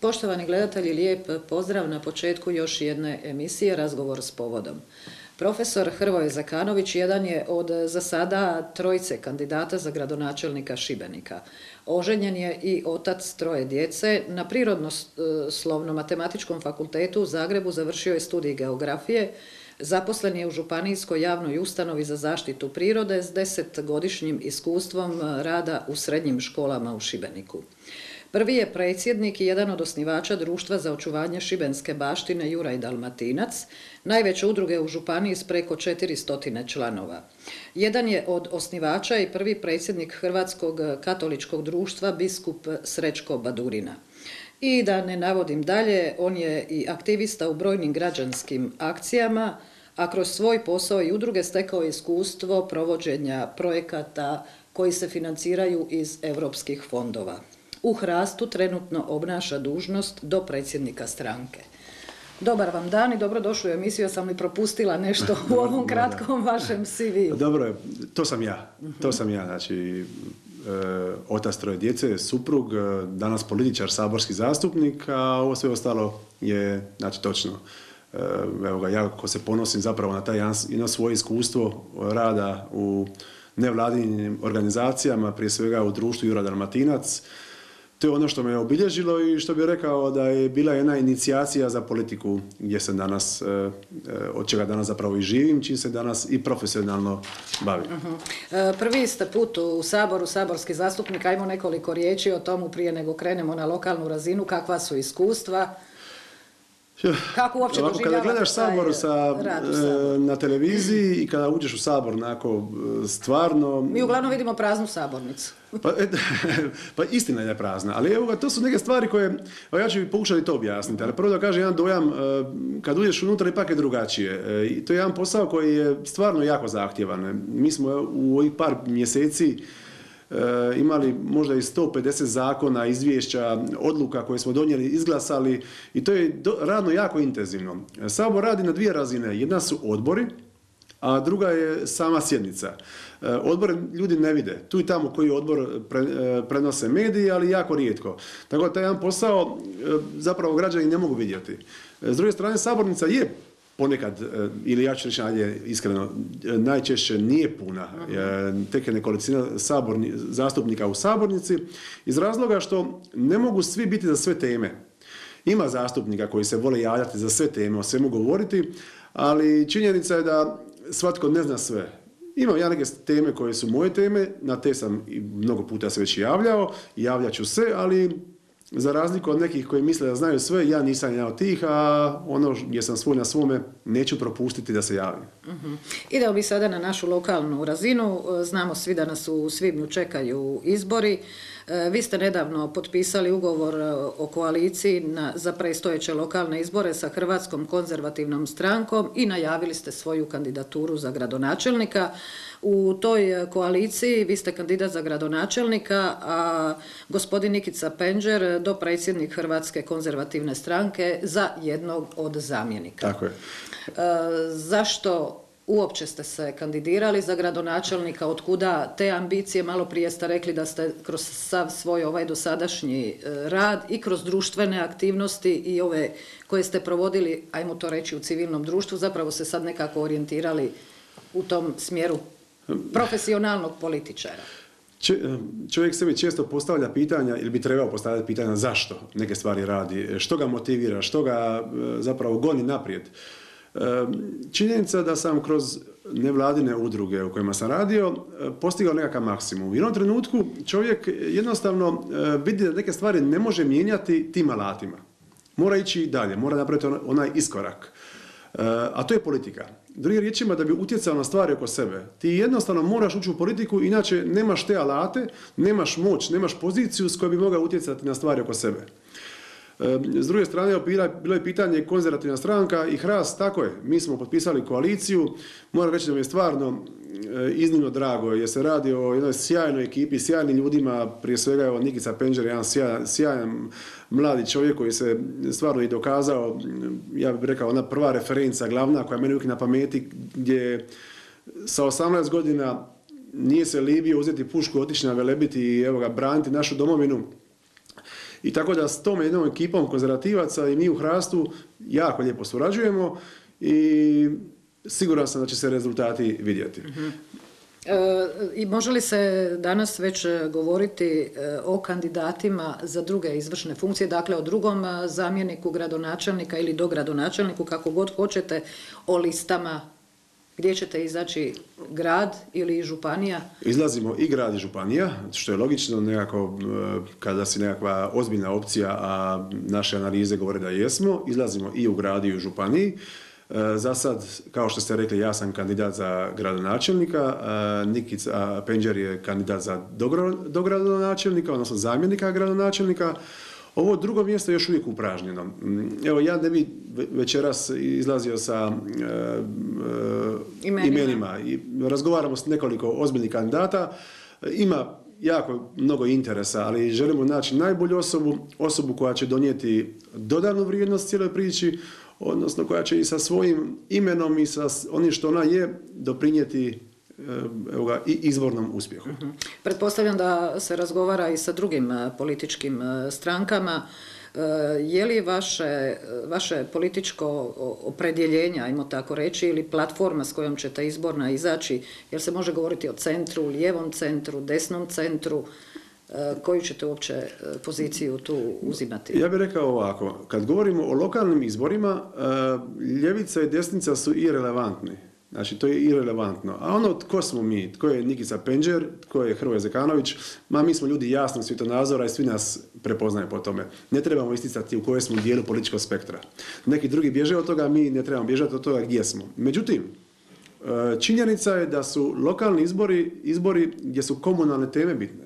Poštovani gledatelji, lijep pozdrav na početku još jedne emisije Razgovor s povodom. Profesor Hrvoje Zekanović jedan je od za sada trojice kandidata za gradonačelnika Šibenika. Oženjen je i otac troje djece. Na Prirodoslovno-matematičkom fakultetu u Zagrebu završio je studij geografije. Zaposlen je u Županijskoj javnoj ustanovi za zaštitu prirode s 10-godišnjim iskustvom rada u srednjim školama u Šibeniku. Prvi je predsjednik i jedan od osnivača Društva za očuvanje šibenske baštine Juraj Dalmatinac, najveće udruge u županiji s preko 400 članova. Jedan je od osnivača i prvi predsjednik Hrvatskog katoličkog društva biskup Srećko Badurina. I da ne navodim dalje, on je i aktivista u brojnim građanskim akcijama, a kroz svoj posao i udruge stekao iskustvo provođenja projekata koji se financiraju iz europskih fondova. U Hrastu trenutno obnaša dužnost do predsjednika stranke. Dobar vam dan i dobrodošli u emisiju. Ja sam li propustila nešto u ovom kratkom vašem CV-u? Dobro, to sam ja. Znači, otac troje djece, suprug, danas političar, saborski zastupnik, a ovo sve ostalo je, znači, točno. Evo ga, ja ko se ponosim zapravo na taj jedno svoje iskustvo rada u nevladinim organizacijama, prije svega u društvu Juraj Dalmatinac. To je ono što me je obilježilo i što bih rekao da je bila jedna inicijacija za politiku gdje se danas, od čega danas zapravo i živim, čim se danas i profesionalno bavim. Prvi ste put u Saboru, saborski zastupnik, ajmo nekoliko riječi o tomu prije nego krenemo na lokalnu razinu, kakva su iskustva? Kako uopće doživljavate kada gledaš Sabor na televiziji i kada uđeš u Sabor onako stvarno... Mi uglavnom vidimo praznu sabornicu. Pa istina je prazna, ali evo to su neke stvari koje, ja ću pokušati to objasniti, ali prvo da kažem jedan dojam, kad uđeš unutra ipak je drugačije. I to je jedan posao koji je stvarno jako zahtjevan. Mi smo u ovih par mjeseci imali možda i 150 zakona, izvješća, odluka koje smo donijeli, izglasali i to je radno jako intenzivno. Sabor radi na dvije razine. Jedna su odbori, a druga je sama sjednica. Odbore ljudi ne vide. Tu i tamo koji odbor prenose mediji, ali jako rijetko. Tako da taj jedan posao zapravo građani ne mogu vidjeti. S druge strane, sabornica je ponekad, ili ja ću reći iskreno, najčešće nije puna. Tek je nekolicina zastupnika u sabornici, iz razloga što ne mogu svi biti za sve teme. Ima zastupnika koji se vole javljati za sve teme, o svemu govoriti, ali činjenica je da svatko ne zna sve. Imam ja neke teme koje su moje teme, na te sam i mnogo puta se već javljao, javljat ću se, ali za razliku od nekih koji misle da znaju sve, ja nisam jedan od tih, a ono gdje sam svoj na svome neću propustiti da se javim. Idemo bi sada na našu lokalnu razinu. Znamo svi da nas u svibnju čekaju izbori. Vi ste nedavno potpisali ugovor o koaliciji za predstojeće lokalne izbore sa Hrvatskom konzervativnom strankom i najavili ste svoju kandidaturu za gradonačelnika. U toj koaliciji vi ste kandidat za gradonačelnika, a gospodin Nikica Penđer dopredsjednik Hrvatske konzervativne stranke za jednog od zamjenika. Tako je. Zašto uopće ste se kandidirali za gradonačelnika, otkuda te ambicije? Malo prije ste rekli da ste kroz sav svoj dosadašnji rad i kroz društvene aktivnosti i ove koje ste provodili, ajmo to reći, u civilnom društvu, zapravo se sad nekako orijentirali u tom smjeru profesionalnog političara. Čovjek sebi često postavlja pitanja, ili bi trebao postavljati pitanja zašto neke stvari radi, što ga motivira, što ga zapravo goni naprijed. Činjenica da sam kroz nevladine udruge u kojima sam radio postigao nekakav maksimum. U jednom trenutku čovjek jednostavno vidi da neke stvari ne može mijenjati tim alatima. Mora ići dalje, mora napraviti onaj iskorak. A to je politika. Drugim riječima, da bi utjecao na stvari oko sebe, ti jednostavno moraš ući u politiku, inače nemaš te alate, nemaš moć, nemaš poziciju s kojom bi mogao utjecati na stvari oko sebe. S druge strane, bilo je pitanje konzervativna stranka i Hrast, tako je, mi smo potpisali koaliciju, moram reći da mi je stvarno iznimno drago, jer se radi o jednoj sjajnoj ekipi, sjajnim ljudima, prije svega je Nikica Penđer, jedan sjajan mladi čovjek koji se stvarno i dokazao, ja bih rekao, ona prva referenca glavna koja je meni uvijek na pameti, gdje sa 18 godina nije se libio uzeti pušku, otići na Velebit i evo ga, braniti našu domovinu. I tako da s tom jednom ekipom konzervativaca i mi u Hrastu jako lijepo surađujemo i siguran sam da će se rezultati vidjeti. I može li se danas već govoriti o kandidatima za druge izvršne funkcije, dakle o drugom zamjeniku gradonačelnika ili dogradonačelniku, kako god hoćete, o listama gdje ćete izaći, grad ili županija? Izlazimo i grad i županija, što je logično nekako kada si nekakva ozbiljna opcija, a naše analize govore da jesmo, izlazimo i u gradu i u županiji. Za sad, kao što ste rekli, ja sam kandidat za gradonačelnika, Nikica Penđer je kandidat za dogradonačelnika, odnosno zamjenika gradonačelnika. Ovo drugo mjesto je još uvijek upražnjeno. Evo, ja ne bi večeras izlazio sa imenima i razgovaramo s nekoliko ozbiljnih kandidata. Ima jako mnogo interesa, ali želimo naći najbolju osobu koja će donijeti dodanu vrijednost cijeloj priči, odnosno koja će i sa svojim imenom i sa onim što ona je doprinijeti i izvornom uspjehu. Pretpostavljam da se razgovara i sa drugim političkim strankama. Je li vaše političko opredjeljenje, ajmo tako reći, ili platforma s kojom ćete izborna izaći, jer se može govoriti o centru, lijevom centru, desnom centru, koju ćete uopće poziciju tu uzimati? Ja bih rekao ovako, kad govorimo o lokalnim izborima, ljevica i desnica su irelevantni. Znači, to je irelevantno. A ono tko smo mi, tko je Nikica Penđer, tko je Hrvoje Zekanović, mi smo ljudi jasnog svjetonazora i svi nas prepoznaju po tome. Ne trebamo isticati u kojem smo dijelu političkog spektra. Neki drugi bježe od toga, mi ne trebamo bježati od toga gdje smo. Međutim, činjenica je da su lokalni izbori gdje su komunalne teme bitne.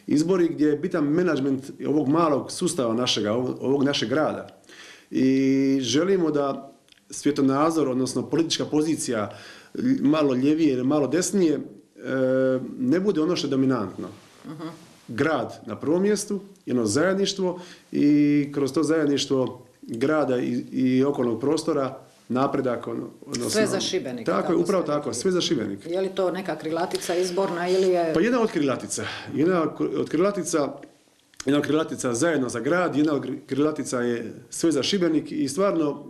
Izbori gdje je bitan menadžment ovog malog sustava ovog našeg grada. I želimo da svjetonazor, odnosno politička pozicija malo ljevije ili malo desnije, ne bude ono što je dominantno. Grad na prvom mjestu, jedno zajedništvo i kroz to zajedništvo grada i okolnog prostora napredak. Odnosno, sve za Šibenik. Tako je, upravo tako, sve za Šibenik. Je li to neka krilatica izborna ili je... Pa jedna od krilatica. Jedna od krilatica zajedno za grad, jedna od krilatica je sve za Šibenik i stvarno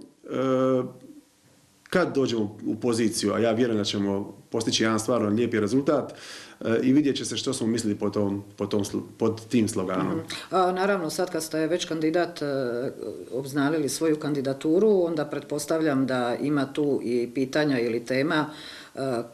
kad dođemo u poziciju, a ja vjerujem da ćemo postići jedan stvarno lijepi rezultat i vidjet će se što smo mislili pod tim sloganom. Naravno, sad kad ste već kandidat obznalili svoju kandidaturu, onda pretpostavljam da ima tu i pitanja ili tema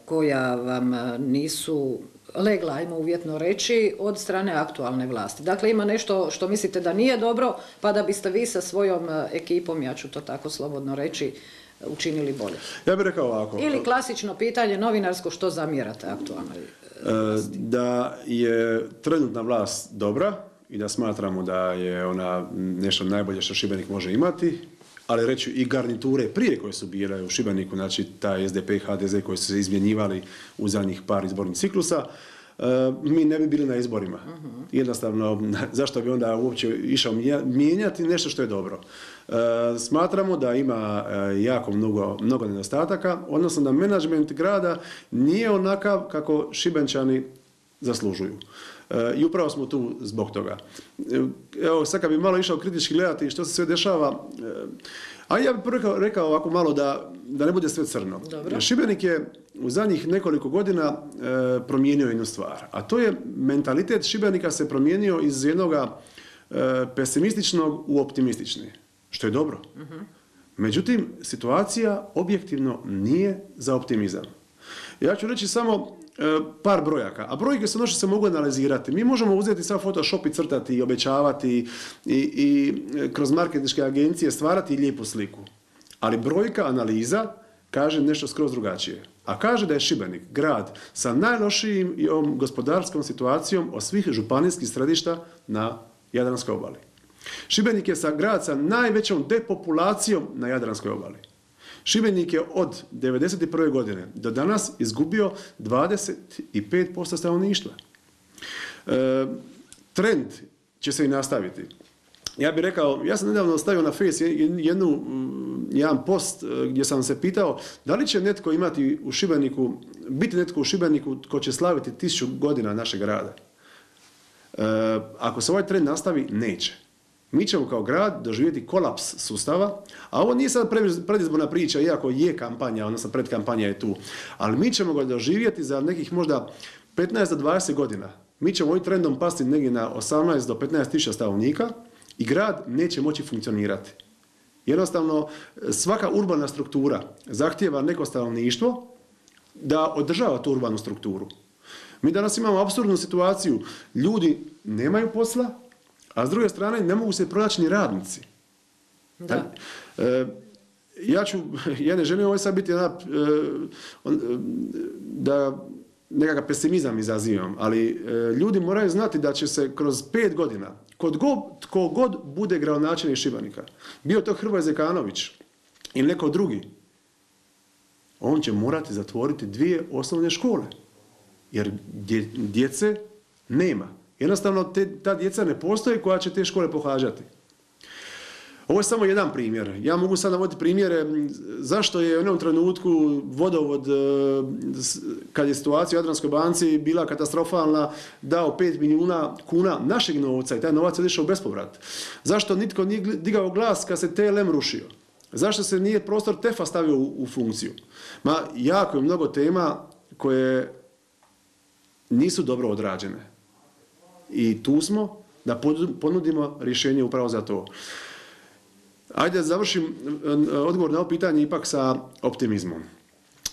koja vam nisu legla, ajmo uvjetno reći, od strane aktualne vlasti. Dakle, ima nešto što mislite da nije dobro, pa da biste vi sa svojom ekipom, ja ću to tako slobodno reći, učinili bolje. Ja bih rekao ovako. Ili klasično pitanje novinarsko, što zamjerate aktualnoj vlasti? Da je trenutna vlast dobra i da smatramo da je ona nešto najbolje što Šibenik može imati, ali reći i garniture prije koje su bile u Šibeniku, znači taj SDP i HDZ koji su se izmjenjivali u zadnjih par izbornih ciklusa, mi ne bi bili na izborima. Jednostavno, zašto bi onda uopće išao mijenjati nešto što je dobro? Smatramo da ima jako mnogo nedostataka, odnosno da menadžment grada nije onakav kako Šibenčani zaslužuju. I upravo smo tu zbog toga. Evo, sad kad bi malo išao kritički gledati što se sve dešava, a ja bih rekao ovako malo da ne bude sve crno. Dobro. Šibenik je u zadnjih nekoliko godina promijenio jednu stvar, a to je mentalitet Šibenika se promijenio iz jednoga pesimističnog u optimistični, što je dobro. Međutim, situacija objektivno nije za optimizam. Ja ću reći samo par brojaka, a brojke su ono što se mogu analizirati. Mi možemo uzeti sav Photoshop i crtati i obećavati i kroz marketinške agencije stvarati lijepu sliku. Ali brojka, analiza kaže nešto skroz drugačije. A kaže da je Šibenik grad sa najlošijim i ovom gospodarskom situacijom od svih županijskih središta na Jadranskoj obali. Šibenik je grad sa najvećom depopulacijom na Jadranskoj obali. Šibenik je od 1991. godine do danas izgubio 25% stanovništva. Trend će se i nastaviti. Ja bih rekao, ja sam nedavno stavio na Face jedan post gdje sam se pitao da li će netko biti netko u Šibeniku tko će slaviti 1000 godina našeg grada. Ako se ovaj trend nastavi, neće. Mi ćemo kao grad doživjeti kolaps sustava, a ovo nije sad predizborna priča, iako je kampanja, odnosno predkampanja je tu, ali mi ćemo ga doživjeti za nekih možda 15 do 20 godina. Mi ćemo ovim trendom pasti negdje na 18 do 15 tisuća stanovnika i grad neće moći funkcionirati. Jednostavno, svaka urbana struktura zahtijeva neko stanovništvo da održava tu urbanu strukturu. Mi danas imamo apsurdnu situaciju, ljudi nemaju posla, a s druge strane ne mogu se pronaći ni radnici. Da. Ja ne želim ovo sad biti da nekakav pesimizam izazivam, ali ljudi moraju znati da će se kroz 5 godina, tko god bude gradonačelnik Šibenika, bio to Hrvoje Zekanović ili neko drugi, on će morati zatvoriti 2 osnovne škole, jer djece nema. Jednostavno ta djeca ne postoje koja će te škole pohađati. Ovo je samo jedan primjer. Ja mogu sad navoditi primjere zašto je u jednom trenutku vodovod, kad je situacija u Jadranskoj banci bila katastrofalna, dao 5 milijuna kuna našeg novca i taj novac je išao u bespovrat. Zašto nitko nije digao glas kad se TLM rušio? Zašto se nije prostor TEF-a stavio u funkciju? Jako je mnogo tema koje nisu dobro odrađene. I tu smo da ponudimo rješenje upravo za to. Ajde da završim odgovor na ovo pitanje ipak sa optimizmom.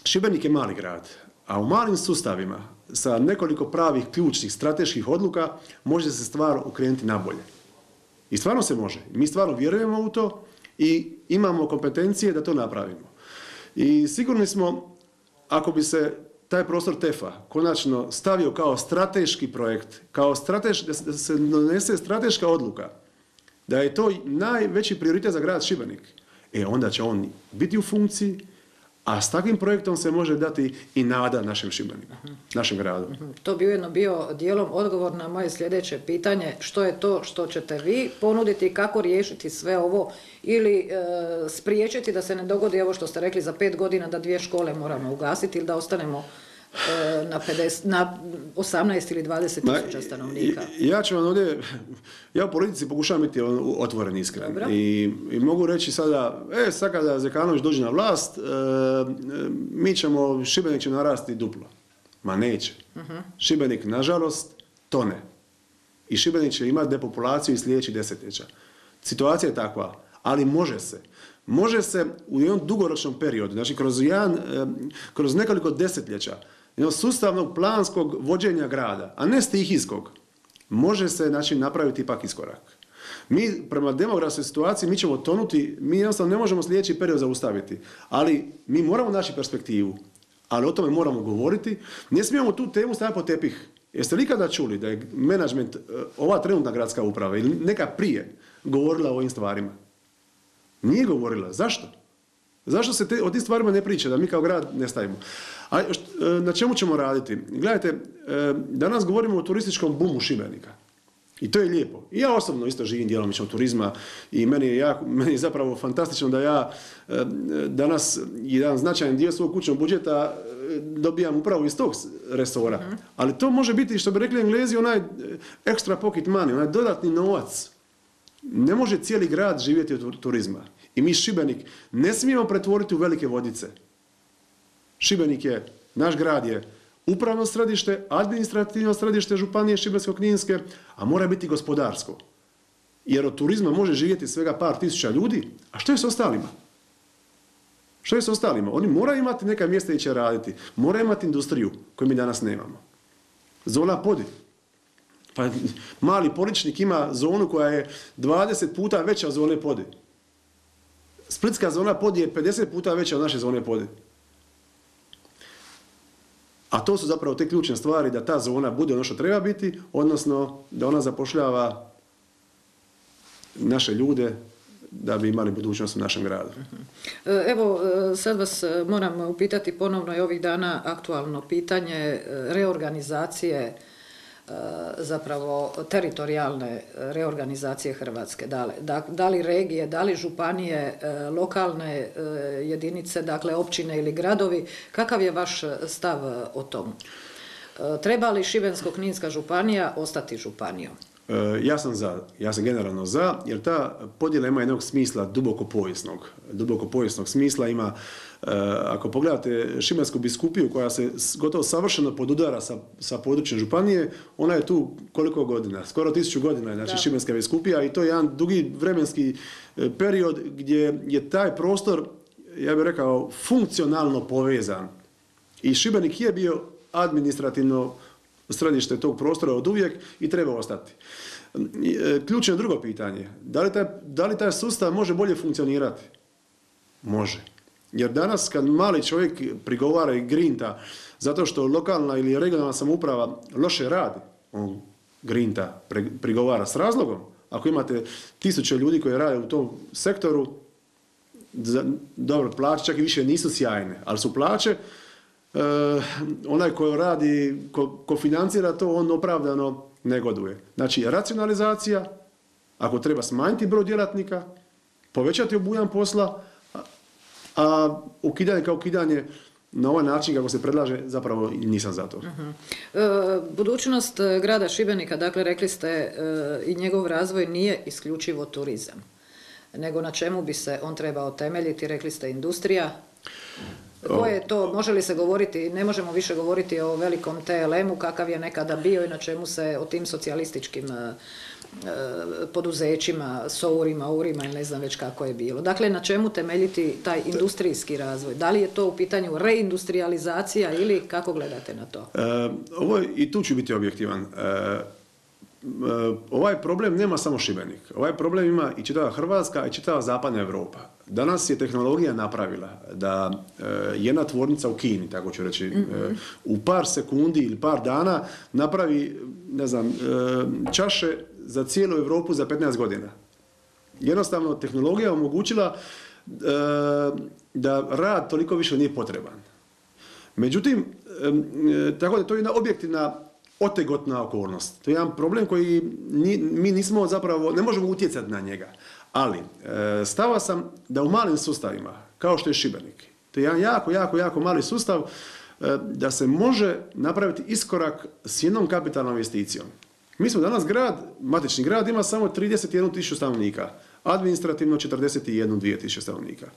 Šibenik je mali grad, a u malim sustavima sa nekoliko pravih ključnih strateških odluka može se stvar okrenuti nabolje. I stvarno se može. Mi stvarno vjerujemo u to i imamo kompetencije da to napravimo. I sigurni smo, ako bi se taj prostor TEF-a konačno stavio kao strateški projekt, da se donese strateška odluka, da je to najveći prioritet za grad Šibenik, onda će on biti u funkciji, a s takvim projektom se može dati i nada našem Šibeniku, našem gradu. To bi ujedno bio dijelom odgovor na moje sljedeće pitanje, što je to što ćete vi ponuditi, kako riješiti sve ovo ili spriječiti da se ne dogodi ovo što ste rekli za 5 godina da 2 škole moramo ugasiti ili da ostanemo na 18 ili 20 tisuća stanovnika. Ja ću vam ovdje, ja u politici pokušavam biti otvoren, iskren. I mogu reći sada, sad kada Zekanović dođe na vlast, Šibenik će narasti duplo. Ma neće. Šibenik, nažalost, tone. I Šibenik će imati depopulaciju i sljedećih desetljeća. Situacija je takva, ali može se. Može se u jednom dugoročnom periodu, znači kroz nekoliko desetljeća, jednog sustavnog planskog vođenja grada, a ne stihijskog, može se napraviti ipak iskorak. Mi prema demografskoj situaciji mi ćemo tonuti, mi jednostavno ne možemo sljedeći period zaustaviti, ali mi moramo naći perspektivu, ali o tome moramo govoriti. Ne smijemo tu temu staviti pod tepih. Jeste li ikada čuli da je menadžment, ova trenutna gradska uprava ili neka prije govorila o ovim stvarima? Nije govorila. Zašto? Zašto se o tim stvarima ne priča, da mi kao grad ne stavimo? A na čemu ćemo raditi? Gledajte, danas govorimo o turističkom bumu Šibenika. I to je lijepo. I ja osobno isto živim djelomično od turizma i meni je zapravo fantastično da ja danas jedan značajan dio svog kućnog budžeta dobijam upravo iz tog resora. Ali to može biti, što bi rekli Englezi, onaj extra pocket money, onaj dodatni novac. Ne može cijeli grad živjeti od turizma. I mi Šibenik ne smijemo pretvoriti u Velike Vodice. Šibenik je, naš grad je upravno središte, administrativno središte županije Šibensko-kninske, a mora biti gospodarsko. Jer od turizma može živjeti svega par tisuća ljudi, a što je s ostalima? Što je s ostalima? Oni moraju imati neka mjesta gdje će raditi, moraju imati industriju koju mi danas nemamo. Zona Podi. Pa mali Poličnik ima zonu koja je 20 puta veća od zone Podi. Splitska zona Podi je 50 puta veća od naše zone Podi. A to su zapravo te ključne stvari, da ta zona bude ono što treba biti, odnosno da ona zapošljava naše ljude da bi imali budućnost u našem gradu. Evo, sad vas moram upitati ponovno i ovih dana aktualno pitanje reorganizacije, zapravo teritorijalne reorganizacije Hrvatske. Da li regije, da li županije, lokalne jedinice, dakle općine ili gradovi, kakav je vaš stav o tomu? Treba li Šibensko-kninska županija ostati županijom? Ja sam generalno za, jer ta podjela ima jednog smisla duboko povijesnog smisla ima. Ako pogledate Šibensku biskupiju koja se gotovo savršeno podudara sa područjem županije, ona je tu koliko godina, skoro 1000 godina je znači Šibenska biskupija i to je jedan dugi vremenski period gdje je taj prostor, ja bih rekao, funkcionalno povezan. I Šibenik je bio administrativno središte tog prostora od uvijek i treba ostati. Ključno je drugo pitanje. Da li taj sustav može bolje funkcionirati? Može. Jer danas kad mali čovjek prigovara i grinta zato što lokalna ili regionalna samouprava loše radi, on grinta, prigovara s razlogom. Ako imate 1000 ljudi koji rade u tom sektoru, dobro, plaće čak i više nisu sjajne, ali su plaće, onaj koji radi, ko financira to, on opravdano negoduje. Znači, racionalizacija, ako treba smanjiti broj djelatnika, povećati obujam posla, a ukidanje kao ukidanje na ovaj način kako se predlaže, zapravo nisam za to. Budućnost grada Šibenika, dakle, rekli ste, i njegov razvoj nije isključivo turizam, nego na čemu bi se on trebao temeljiti, rekli ste industrija. Koje je to, može li se govoriti, ne možemo više govoriti o velikom TLM-u kakav je nekada bio i na čemu se o tim socijalističkim poduzećima, SOUR-ima, UR-ima ili ne znam već kako je bilo. Dakle, na čemu temeljiti taj industrijski razvoj? Da li je to u pitanju reindustrializacija ili kako gledate na to? I tu ću biti objektivan. Ovaj problem nema samo Šibenik. Ovaj problem ima i čitava Hrvatska i čitava zapadna Europa. Danas je tehnologija napravila da jedna tvornica u Kini, tako ću reći, u par sekundi ili par dana napravi, ne znam, čaše za cijelu Europu za 15 godina. Jednostavno, tehnologija je omogućila da rad toliko više nije potreban. Međutim, tako da to je jedna objektivna otegotna okolnost. To je jedan problem koji mi nismo zapravo, ne možemo utjecati na njega. Ali, stava sam da u malim sustavima, kao što je Šibenik, to je jedan jako mali sustav, da se može napraviti iskorak s jednom kapitalnom investicijom. Mi smo danas matični grad ima samo 31.000 stanovnika, administrativno 41.000 stanovnika.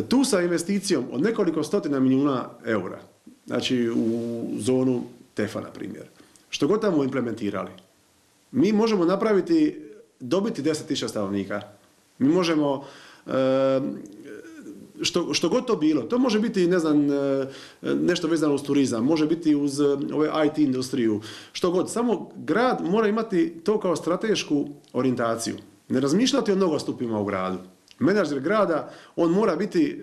Tu sa investicijom od nekoliko stotina milijuna eura, znači u zonu TEF-a, na primjer, što god tamo implementirali, mi možemo dobiti 10.000 stanovnika. Mi možemo, što god to bilo, to može biti, ne znam, nešto vezano uz turizam, može biti uz IT industriju, što god. Samo grad mora imati to kao stratešku orijentaciju. Ne razmišljati o nogostupima u gradu. Menadžer grada, on mora biti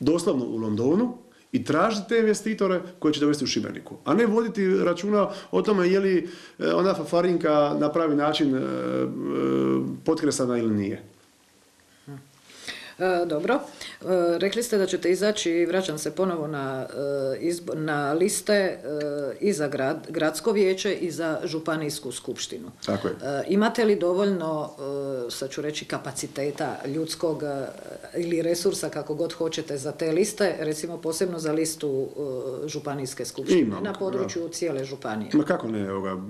doslovno u Londonu i tražiti te investitore koji će dovesti u Šibeniku. A ne voditi računa o tome je li ona fafarinka na pravi način potkresana ili nije. Dobro. Rekli ste da ćete izaći, vraćam se ponovo na liste i za gradsko vijeće i za županijsku skupštinu. Tako je. Imate li dovoljno, sad ću reći, kapaciteta ljudskog ili resursa, kako god hoćete, za te liste, recimo posebno za listu županijske skupštine na području cijele županije? Ma kako ne,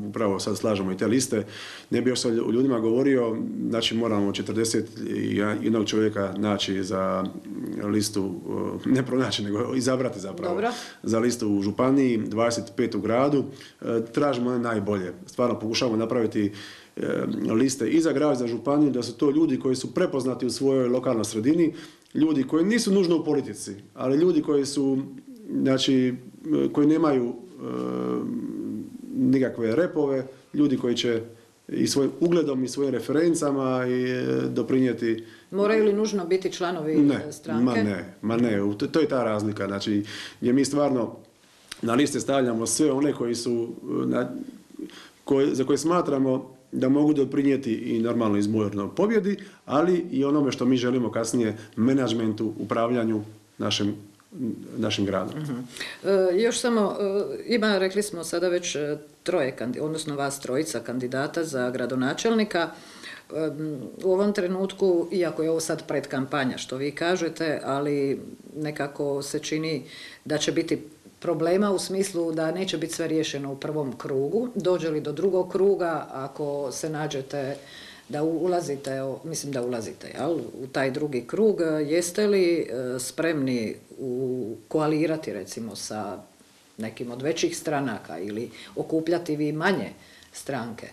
upravo sad slažemo i te liste. Ne bi još sad o ljudima govorio, znači moramo 41 čovjeka naći za listu, ne pronaći, nego izabrati zapravo. Dobro. Za listu u županiji, 25 u gradu. Tražimo one najbolje. Stvarno pokušavamo napraviti liste i za grad i za županiju, da su to ljudi koji su prepoznati u svojoj lokalnoj sredini, ljudi koji nisu nužno u politici, ali ljudi koji su, znači, koji nemaju nikakve repove, ljudi koji će i svojim ugledom i svojim referencama i doprinijeti. Moraju li nužno biti članovi stranke? Ma ne, to je ta razlika. Znači, gdje mi stvarno na liste stavljamo sve one koji su, za koje smatramo da mogu doprinijeti i normalno izbornoj pobjedi, ali i onome što mi želimo kasnije, menadžmentu, upravljanju našim gradom. Još samo, rekli smo sada već odnosno vas trojica kandidata za gradonačelnika. U ovom trenutku, iako je ovo sad predkampanja što vi kažete, ali nekako se čini da će biti problema u smislu da neće biti sve riješeno u prvom krugu. Dođe li do drugog kruga, ako se nađete da ulazite, mislim da ulazite, jel, u taj drugi krug, jeste li spremni koalirati recimo sa nekim od većih stranaka ili okupljati vi manje stranke?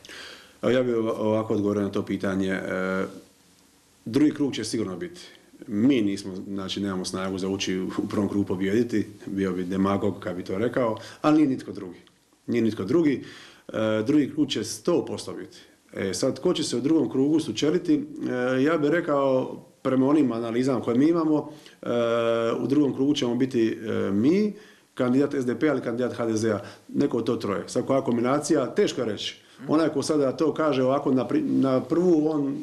Ja bih ovako odgovorio na to pitanje. Drugi krug će sigurno biti. Mi nismo, znači nemamo snagu za ući u prvom krugu pobijediti, bio bi demagog kad bi to rekao, ali nije nitko drugi. Nije nitko drugi. Drugi krug će 100% biti. Sad, ko će se u drugom krugu sučeliti? Ja bih rekao, prema onim analizama koje mi imamo, u drugom krugu ćemo biti mi, kandidat SDP-a ili kandidat HDZ-a, neko od to troje. Sad koja kombinacija, teško je reći. Onaj ko sada to kaže ovako na prvu, on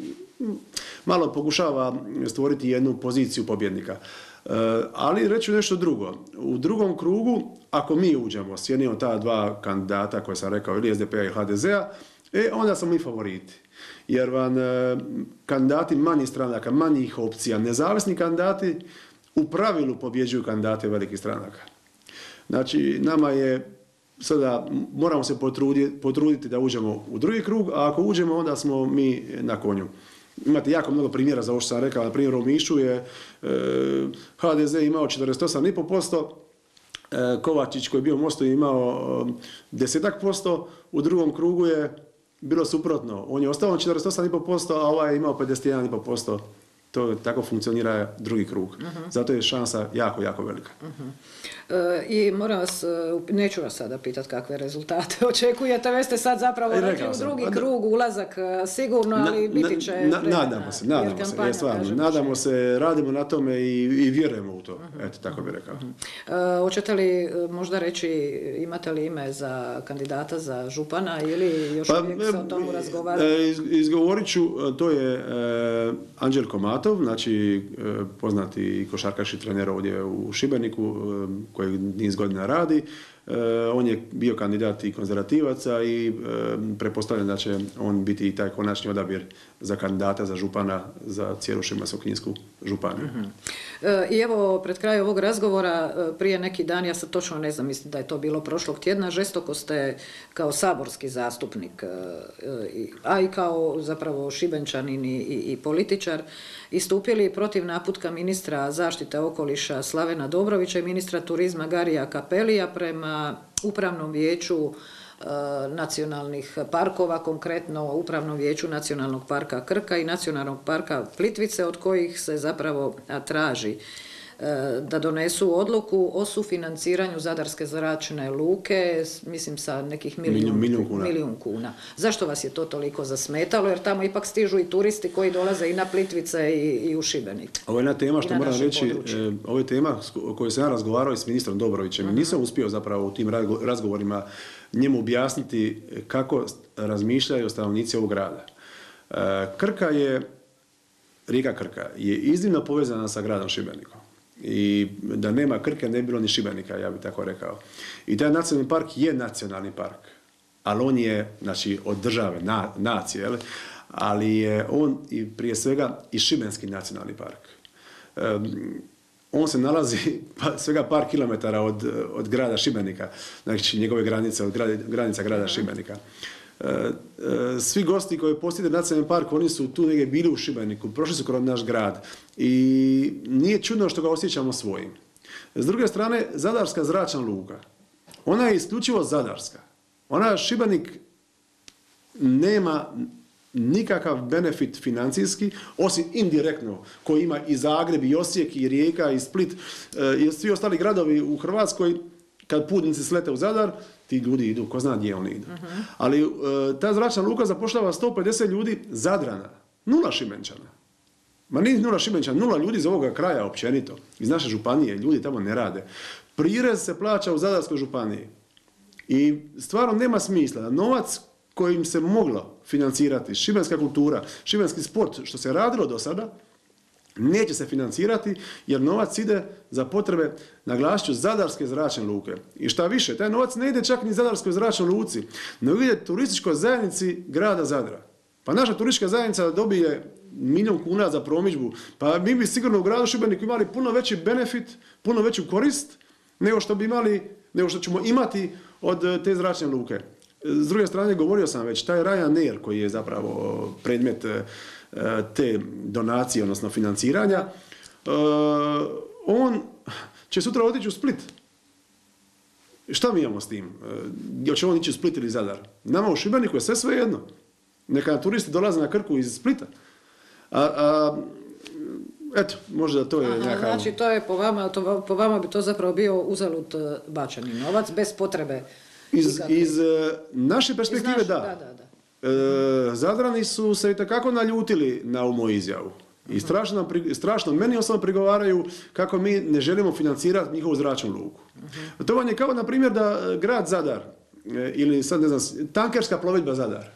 malo pokušava stvoriti jednu poziciju pobjednika. Ali reću nešto drugo. U drugom krugu, ako mi uđemo s jednim od ta dva kandidata koje sam rekao, ili SDP-a i HDZ-a, onda smo mi favoriti. Jer vam kandidati manjih stranaka, manjih opcija, nezavisni kandidati u pravilu pobjeđuju kandidate velikih stranaka. Znači, nama je sada, moramo se potruditi da uđemo u drugi krug, a ako uđemo, onda smo mi na konju. Imate jako mnogo primjera za ovo što sam rekao. Na primjer, u Omišu je HDZ imao 48,5%, Kovačić koji je bio u Mostu imao 10%, u drugom krugu je bilo suprotno. On je ostao 48,5%, a ovaj je imao 51,5%. To tako funkcionira drugi krug. Zato je šansa jako, jako velika. I moram vas, neću vas sada pitati kakve rezultate očekujete, već ste sad zapravo rekli u drugi krug ulazak sigurno, ali biti će nadamo se, stvarno, nadamo se, radimo na tome i vjerujemo u to. Eto, tako bih rekao. Hoćete li možda reći, imate li ime za kandidata za župana ili još uvijek se o tomu razgovara? Izgovorit ću, to je Anđelko Matov, znači poznati košarkaš i trener ovdje u Šibeniku, koji niz godina radi. On je bio kandidat i konzervativaca i pretpostavljam da će on biti i taj konačni odabir za kandidata za župana za cijelu Šibensko-kninsku županiju. I evo, pred kraj ovog razgovora, prije neki dan, ja sad točno ne znam, mislim da je to bilo prošlog tjedna, žestoko ste kao saborski zastupnik, a i kao zapravo Šibenčanin i političar, istupili protiv naputka ministra zaštite okoliša Slavena Dobrovića i ministra turizma Garija Cappellija prema Upravnom vijeću nacionalnih parkova, konkretno Upravnom vijeću Nacionalnog parka Krka i Nacionalnog parka Plitvice, od kojih se zapravo traži da donesu odluku o sufinanciranju Zadarske zračne luke, mislim sa nekih milijun kuna. Zašto vas je to toliko zasmetalo? Jer tamo ipak stižu i turisti koji dolaze i na Plitvice i u Šibenik. Ovo je jedna tema što moram reći, ovo je tema o kojoj sam ja razgovarao i s ministrom Dobrovićem. Nisam uspio zapravo u tim razgovorima njemu objasniti kako razmišljaju stanovnici ovog grada. Rijeka Krka je iznimno povezana sa gradom Šibenikom. I da nema Krke ne bi bilo ni Šibenika, ja bih tako rekao. I taj nacionalni park je nacionalni park, ali on je, znači, od države, nacije, ali je on i prije svega i Šibenski nacionalni park. On se nalazi svega par kilometara od grada Šibenika, znači njegove granice, od granica grada Šibenika. Svi gosti koji posjete nacionalni park, oni su tu negdje bili u Šibeniku, prošli su kroz naš grad i nije čudno što ga osjećamo svojim. S druge strane, Zadarska zračna luka, ona je isključivo zadarska. Ona Šibenik nema nikakav benefit financijski, osim indirektno, koji ima i Zagreb, i Osijek, i Rijeka, i Split, i svi ostali gradovi u Hrvatskoj. Kad putnici slete u Zadar, ti ljudi idu, ko zna gdje oni idu. Ali ta zračna luka zapošljava 150 ljudi Zadrana, 0 Šibenčana. Ma nije 0 Šibenčana, 0 ljudi iz ovoga kraja općenito, iz naše županije, ljudi tamo ne rade. Prirez se plaća u Zadarskoj županiji. I stvarno nema smisla da novac kojim se moglo financirati šibenska kultura, šibenski sport, što se radilo do sada, neće se financirati jer novac ide za potrebe, naglasit ću, Zadarske zračne luke. I šta više, taj novac ne ide čak ni Zadarskoj zračnoj luci, nego ide turističkoj zajednici grada Zadra. Pa naša turistička zajednica dobije 1 milijun kuna za promidžbu, pa mi bi sigurno u gradu Šibeniku imali puno veći benefit, puno veću korist nego što bi imali nego što ćemo imati od te zračne luke. S druge strane, govorio sam već, taj Ryanair koji je zapravo predmet te donacije, odnosno financiranja, on će sutra otići u Split. Šta mi imamo s tim? Hoće on ići u Split ili Zadar? Nama u Šibeniku je sve svejedno. Neka turisti dolaze na Krku iz Splita. Eto, možda to je nekakav... Znači, to je po vama bi to zapravo bio uzalud bačeni novac, bez potrebe. Iz naše perspektive, da. Zadrani su se itekako naljutili na ovu moju izjavu. I strašno meni osobno prigovaraju kako mi ne želimo financirati njihovu zračnu luku. To vam je kao, na primjer, da grad Zadar, ili sad ne znam, tankerska plovidba Zadar,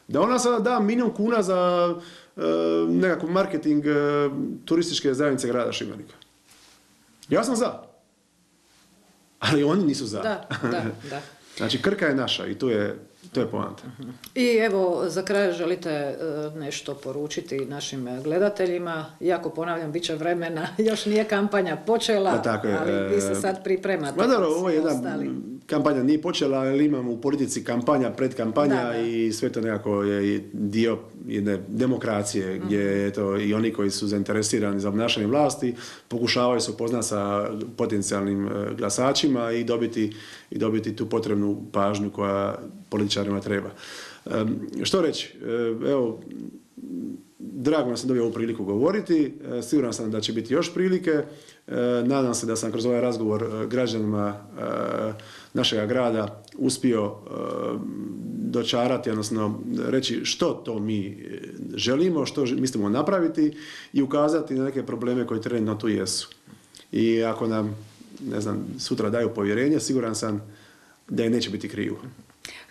da ona sada da 1 milijun kuna za nekakav marketing turističke zajednice grada Šibenika. Ja sam za. Ali oni nisu za. Da. Znači, Krka je naša i to je poanta. I evo, za kraj želite nešto poručiti našim gledateljima, iako ponavljam, bit će vremena, još nije kampanja počela, ali vi se sad pripremate. Ma dobro, ovo je jedna kampanja nije počela, ali imamo u politici kampanja, predkampanja i sve to nekako je dio jedne demokracije, gdje eto, i oni koji su zainteresirani za obnašanje vlasti pokušavaju se upoznati sa potencijalnim glasačima i dobiti tu potrebnu pažnju koja političarima treba. Što reći? Evo, drago nam se dobio ovu priliku govoriti, siguran sam da će biti još prilike, nadam se da sam kroz ovaj razgovor građanima našega grada uspio dočarati, odnosno reći što to mi želimo, što mislimo napraviti i ukazati na neke probleme koji trenutno tu jesu. I ako nam, ne znam, sutra daju povjerenje, siguran sam da je neće biti krivo.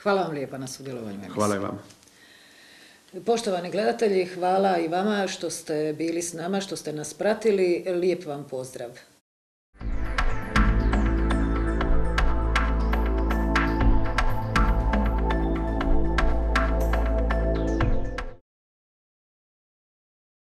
Hvala vam lijepa na sudjelovanju. Hvala i vama. Poštovani gledatelji, hvala i vama što ste bili s nama, što ste nas pratili. Lijep vam pozdrav.